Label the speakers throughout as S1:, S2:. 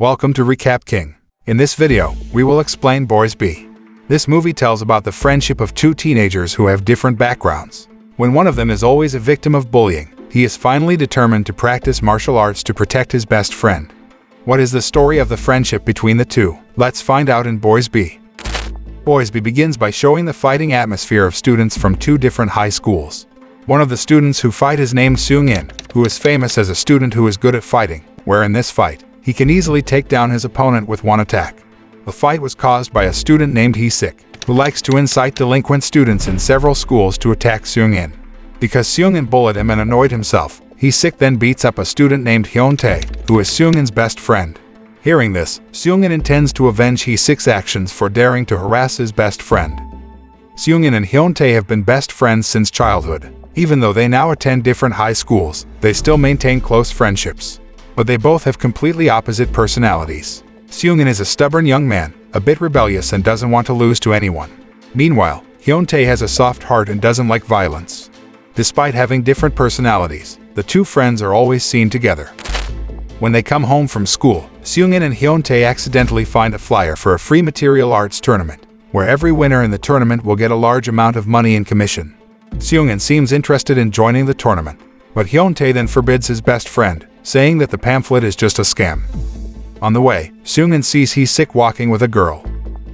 S1: Welcome to Recap King. In this video, we will explain Boys B. This movie tells about the friendship of two teenagers who have different backgrounds. When one of them is always a victim of bullying, he is finally determined to practice martial arts to protect his best friend. What is the story of the friendship between the two? Let's find out in Boys B. Boys B begins by showing the fighting atmosphere of students from two different high schools. One of the students who fight is named Seung In, who is famous as a student who is good at fighting, where in this fight, he can easily take down his opponent with one attack. The fight was caused by a student named Hyeon Tae, who likes to incite delinquent students in several schools to attack Seung In. Because Seung In bullied him and annoyed himself, Hyeon Tae then beats up a student named Hyeon Tae, who is Seung In's best friend. Hearing this, Seung In intends to avenge Hyeon Tae's actions for daring to harass his best friend. Seung In and Hyeon Tae have been best friends since childhood. Even though they now attend different high schools, they still maintain close friendships. But they both have completely opposite personalities. Seung In is a stubborn young man, a bit rebellious and doesn't want to lose to anyone. Meanwhile, Hyeon Tae has a soft heart and doesn't like violence. Despite having different personalities, the two friends are always seen together. When they come home from school, Seung In and Hyeon Tae accidentally find a flyer for a free martial arts tournament, where every winner in the tournament will get a large amount of money in commission. Seung In seems interested in joining the tournament, but Hyeon Tae then forbids his best friend, saying that the pamphlet is just a scam. On the way, Seung In sees Hyeon Tae walking with a girl.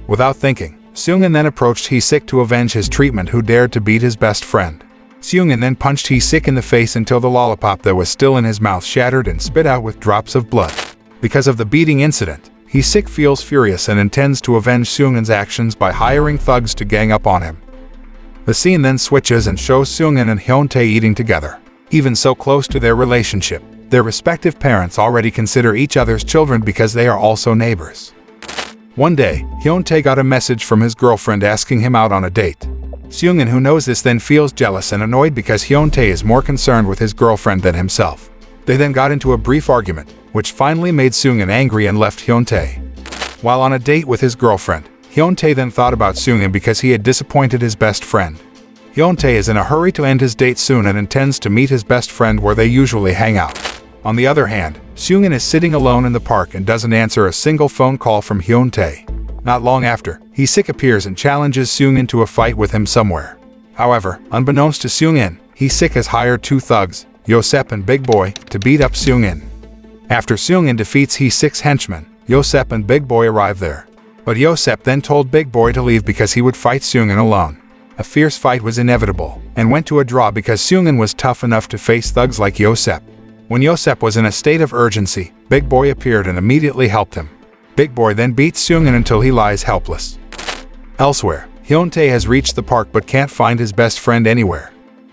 S1: Without thinking, Seung In then approached Hyeon Tae to avenge his treatment who dared to beat his best friend. Seung In then punched Hyeon Tae in the face until the lollipop that was still in his mouth shattered and spit out with drops of blood. Because of the beating incident, Hyeon Tae feels furious and intends to avenge Seung In's actions by hiring thugs to gang up on him. The scene then switches and shows Seung In and Hyeon Tae eating together. Even so close to their relationship, their respective parents already consider each other's children because they are also neighbors. One day, Hyeon Tae got a message from his girlfriend asking him out on a date. Seung In, who knows this, then feels jealous and annoyed because Hyeon Tae is more concerned with his girlfriend than himself. They then got into a brief argument, which finally made Seung In angry and left Hyeon Tae. While on a date with his girlfriend, Hyeon Tae then thought about Seung In because he had disappointed his best friend. Hyeon Tae is in a hurry to end his date soon and intends to meet his best friend where they usually hang out. On the other hand, Seung In is sitting alone in the park and doesn't answer a single phone call from Hyeon Tae. Not long after, Hyeon Tae appears and challenges Seung In to a fight with him somewhere. However, unbeknownst to Seung In, Hyeon Tae has hired two thugs, Yosep and Big Boy, to beat up Seung In. After Seung In defeats Hyeon Tae's henchmen, Yosep and Big Boy arrive there. But Yosep then told Big Boy to leave because he would fight Seung In alone. A fierce fight was inevitable, and went to a draw because Seung In was tough enough to face thugs like Yosep. When Yosep was in a state of urgency, Big Boy appeared and immediately helped him. Big Boy then beats Seung In until he lies helpless. Elsewhere, Hyeon Tae has reached the park but can't find his best friend anywhere.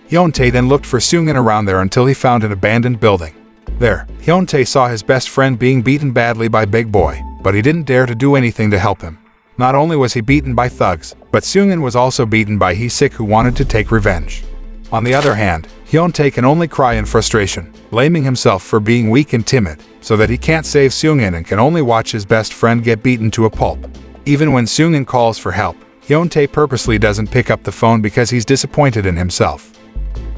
S1: Hyeon Tae then looked for Seung In around there until he found an abandoned building. There, Hyeon Tae saw his best friend being beaten badly by Big Boy, but he didn't dare to do anything to help him. Not only was he beaten by thugs, but Seung In was also beaten by Hyeon Tae, who wanted to take revenge. On the other hand, Hyeon Tae can only cry in frustration, blaming himself for being weak and timid, so that he can't save Seung In and can only watch his best friend get beaten to a pulp. Even when Seung In calls for help, Hyeon Tae purposely doesn't pick up the phone because he's disappointed in himself.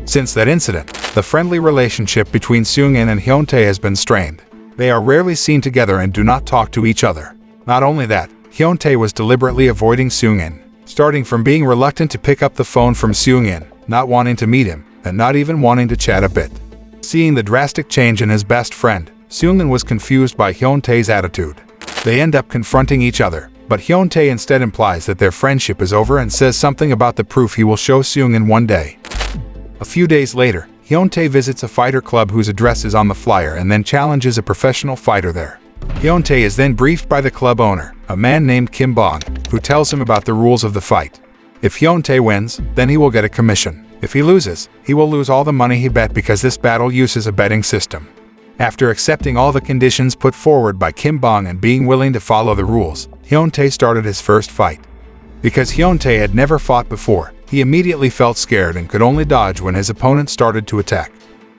S1: Since that incident, the friendly relationship between Seung In and Hyeon Tae has been strained. They are rarely seen together and do not talk to each other. Not only that, Hyeon Tae was deliberately avoiding Seung In, starting from being reluctant to pick up the phone from Seung In, not wanting to meet him, and not even wanting to chat a bit. Seeing the drastic change in his best friend, Seung In was confused by Hyeon Tae's attitude. They end up confronting each other, but Hyeon Tae instead implies that their friendship is over and says something about the proof he will show Seung In one day. A few days later, Hyeon Tae visits a fighter club whose address is on the flyer and then challenges a professional fighter there. Hyeon Tae is then briefed by the club owner, a man named Kim Bong, who tells him about the rules of the fight. If Hyeon Tae wins, then he will get a commission. If he loses, he will lose all the money he bet because this battle uses a betting system. After accepting all the conditions put forward by Kim Bong and being willing to follow the rules, Hyeon Tae started his first fight. Because Hyeon Tae had never fought before, he immediately felt scared and could only dodge when his opponent started to attack.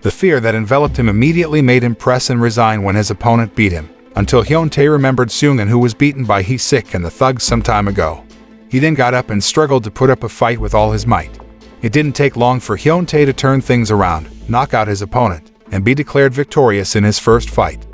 S1: The fear that enveloped him immediately made him press and resign when his opponent beat him, until Hyeon Tae remembered Seung In, who was beaten by Hyeon Tae and the thugs some time ago. He then got up and struggled to put up a fight with all his might. It didn't take long for Hyeon Tae to turn things around, knock out his opponent, and be declared victorious in his first fight.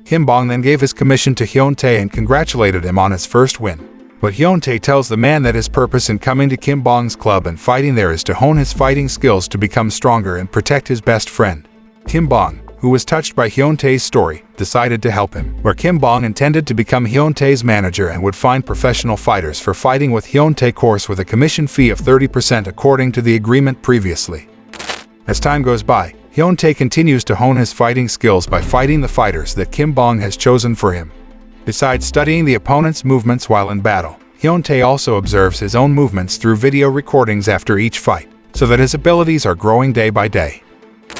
S1: Kim Bong then gave his commission to Hyeon Tae and congratulated him on his first win. But Hyeon Tae tells the man that his purpose in coming to Kim Bong's club and fighting there is to hone his fighting skills to become stronger and protect his best friend. Kim Bong, who was touched by Hyeon Tae's story, decided to help him, where Kim Bong intended to become Hyeon Tae's manager and would find professional fighters for fighting with Hyeon Tae course with a commission fee of 30% according to the agreement previously. As time goes by, Hyeon Tae continues to hone his fighting skills by fighting the fighters that Kim Bong has chosen for him. Besides studying the opponent's movements while in battle, Hyeon Tae also observes his own movements through video recordings after each fight, so that his abilities are growing day by day.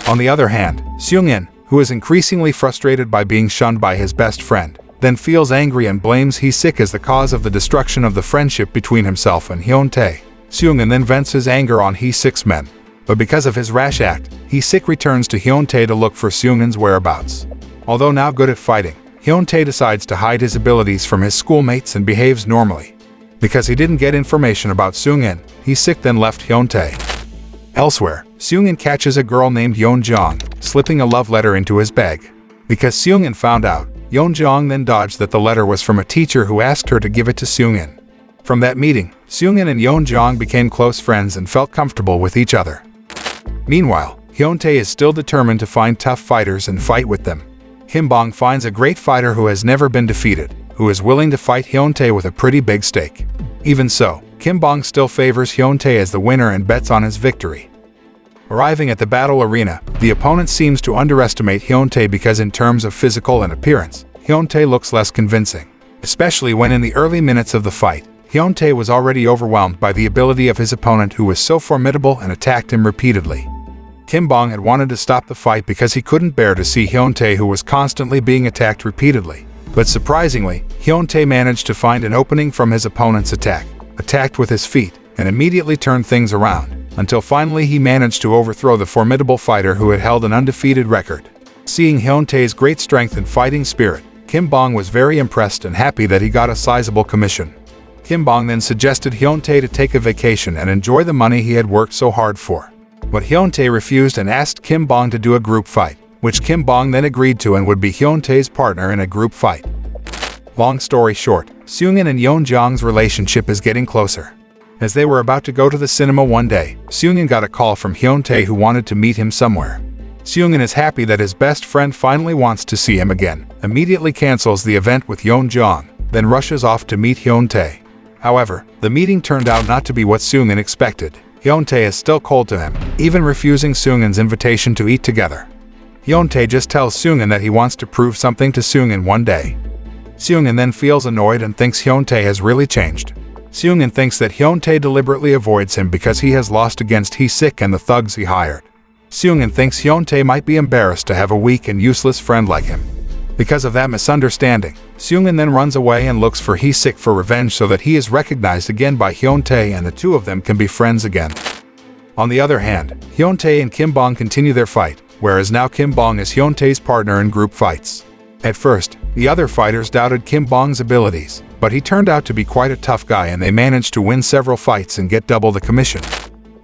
S1: On the other hand, Seung In, who is increasingly frustrated by being shunned by his best friend, then feels angry and blames Hye-sik as the cause of the destruction of the friendship between himself and Hyeon Tae. Seung In then vents his anger on Hye-sik's men, but because of his rash act, Hye-sik returns to Hyeon Tae to look for Seung In's whereabouts. Although now good at fighting, Hyeon Tae decides to hide his abilities from his schoolmates and behaves normally. Because he didn't get information about Seung In, Hye-sik then left Hyeon Tae. Elsewhere, Seung In catches a girl named Yeon Jong, slipping a love letter into his bag. Because Seung In found out, Yeon Jong then dodged that the letter was from a teacher who asked her to give it to Seung In. From that meeting, Seung In and Yeon Jong became close friends and felt comfortable with each other. Meanwhile, Hyeon Tae is still determined to find tough fighters and fight with them. Kim Bong finds a great fighter who has never been defeated, who is willing to fight Hyeon Tae with a pretty big stake. Even so, Kim Bong still favors Hyeon Tae as the winner and bets on his victory. Arriving at the battle arena, the opponent seems to underestimate Hyeon Tae because in terms of physical and appearance, Hyeon Tae looks less convincing. Especially when in the early minutes of the fight, Hyeon Tae was already overwhelmed by the ability of his opponent who was so formidable and attacked him repeatedly. Kim Bong had wanted to stop the fight because he couldn't bear to see Hyeon Tae who was constantly being attacked repeatedly. But surprisingly, Hyeon Tae managed to find an opening from his opponent's attack, attacked with his feet, and immediately turned things around, until finally he managed to overthrow the formidable fighter who had held an undefeated record. Seeing Hyeon Tae's great strength and fighting spirit, Kim Bong was very impressed and happy that he got a sizable commission. Kim Bong then suggested Hyeon Tae to take a vacation and enjoy the money he had worked so hard for. But Hyeon Tae refused and asked Kim Bong to do a group fight, which Kim Bong then agreed to and would be Hyeon Tae's partner in a group fight. Long story short, Seung In and Yeon Jong's relationship is getting closer. As they were about to go to the cinema one day, Seung In got a call from Hyeon Tae who wanted to meet him somewhere. Seung In is happy that his best friend finally wants to see him again, immediately cancels the event with Yeon Jong, then rushes off to meet Hyeon Tae. However, the meeting turned out not to be what Seung In expected. Hyeon Tae is still cold to him, even refusing Seung In's invitation to eat together. Hyeon Tae just tells Seung In that he wants to prove something to Seung In one day. Seung In then feels annoyed and thinks Hyeon Tae has really changed. Seung In thinks that Hyeon Tae deliberately avoids him because he has lost against Hye-sik and the thugs he hired. Seung In thinks Hyeon Tae might be embarrassed to have a weak and useless friend like him. Because of that misunderstanding, Seung In then runs away and looks for Hye-sik for revenge so that he is recognized again by Hyeon Tae and the two of them can be friends again. On the other hand, Hyeon Tae and Kim Bong continue their fight, whereas now Kim Bong is Hyeon Tae's partner in group fights. At first, the other fighters doubted Kim Bong's abilities, but he turned out to be quite a tough guy and they managed to win several fights and get double the commission.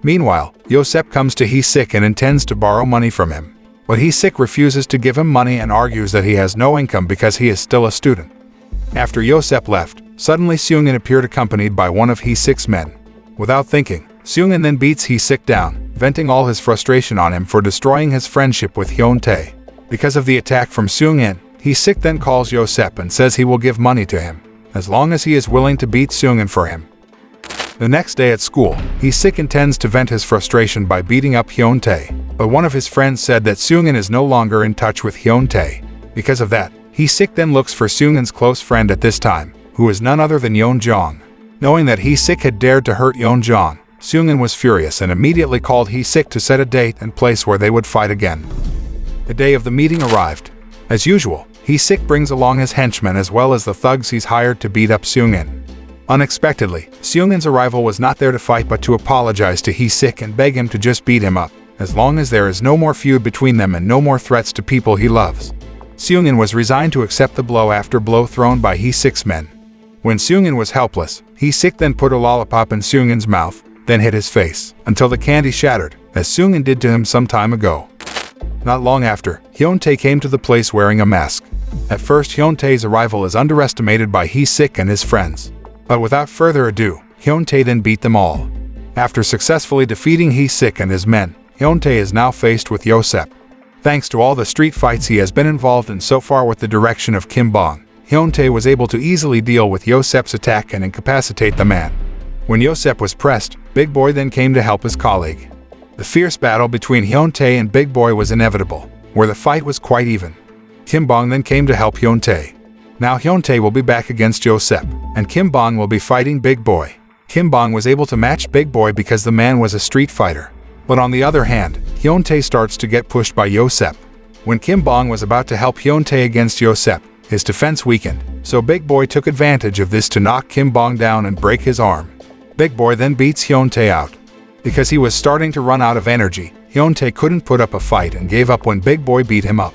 S1: Meanwhile, Yosep comes to Hye-sik and intends to borrow money from him. But Hye-sik refuses to give him money and argues that he has no income because he is still a student. After Yosep left, suddenly Seung In appeared accompanied by one of Hye-sik's men. Without thinking, Seung In then beats Hye-sik down, venting all his frustration on him for destroying his friendship with Hyeon Tae. Because of the attack from Seung In, Hye-sik then calls Yosep and says he will give money to him, as long as he is willing to beat Seung In for him. The next day at school, Hye-sik intends to vent his frustration by beating up Hyeon Tae, but one of his friends said that Seung In is no longer in touch with Hyeon Tae. Because of that, Hye-sik then looks for Seung In's close friend at this time, who is none other than Yeon Jong. Knowing that Hye-sik had dared to hurt Yeon Jong, Seung In was furious and immediately called Hye-sik to set a date and place where they would fight again. The day of the meeting arrived. As usual, Hye-sik brings along his henchmen as well as the thugs he's hired to beat up Seung In. Unexpectedly, Seung In's arrival was not there to fight but to apologize to Hye-sik and beg him to just beat him up, as long as there is no more feud between them and no more threats to people he loves. Seung In was resigned to accept the blow after blow thrown by Hye-sik's men. When Seung In was helpless, Hye-sik then put a lollipop in Seung In's mouth, then hit his face, until the candy shattered, as Seung In did to him some time ago. Not long after, Hyeon Tae came to the place wearing a mask. At first, Hyeon Tae's arrival is underestimated by Hye-sik and his friends. But without further ado, Hyeon Tae then beat them all. After successfully defeating Hye-sik and his men, Hyeon Tae is now faced with Yosep. Thanks to all the street fights he has been involved in so far with the direction of Kim Bong, Hyeon Tae was able to easily deal with Yosep's attack and incapacitate the man. When Yosep was pressed, Big Boy then came to help his colleague. The fierce battle between Hyeon Tae and Big Boy was inevitable, where the fight was quite even. Kim Bong then came to help Hyeon Tae. Now Hyeon Tae will be back against Yosep, and Kim Bong will be fighting Big Boy. Kim Bong was able to match Big Boy because the man was a street fighter. But on the other hand, Hyeon Tae starts to get pushed by Yosep. When Kim Bong was about to help Hyeon Tae against Yosep, his defense weakened, so Big Boy took advantage of this to knock Kim Bong down and break his arm. Big Boy then beats Hyeon Tae out. Because he was starting to run out of energy, Hyeon Tae couldn't put up a fight and gave up when Big Boy beat him up.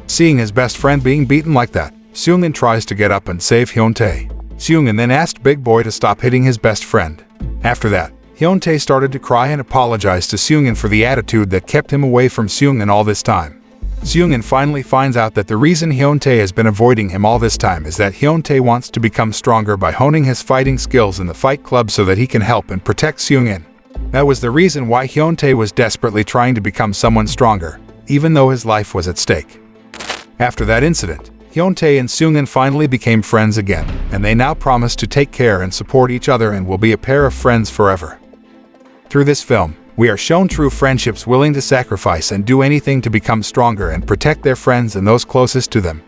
S1: Seeing his best friend being beaten like that, Seung In tries to get up and save Hyeon Tae. Seung In then asked Big Boy to stop hitting his best friend. After that, Hyeon Tae started to cry and apologize to Seung In for the attitude that kept him away from Seung In all this time. Seung In finally finds out that the reason Hyeon Tae has been avoiding him all this time is that Hyeon Tae wants to become stronger by honing his fighting skills in the fight club so that he can help and protect Seung In. That was the reason why Hyeon Tae was desperately trying to become someone stronger, even though his life was at stake. After that incident, Hyeon Tae and Seung In finally became friends again, and they now promise to take care and support each other and will be a pair of friends forever. Through this film, we are shown true friendships willing to sacrifice and do anything to become stronger and protect their friends and those closest to them,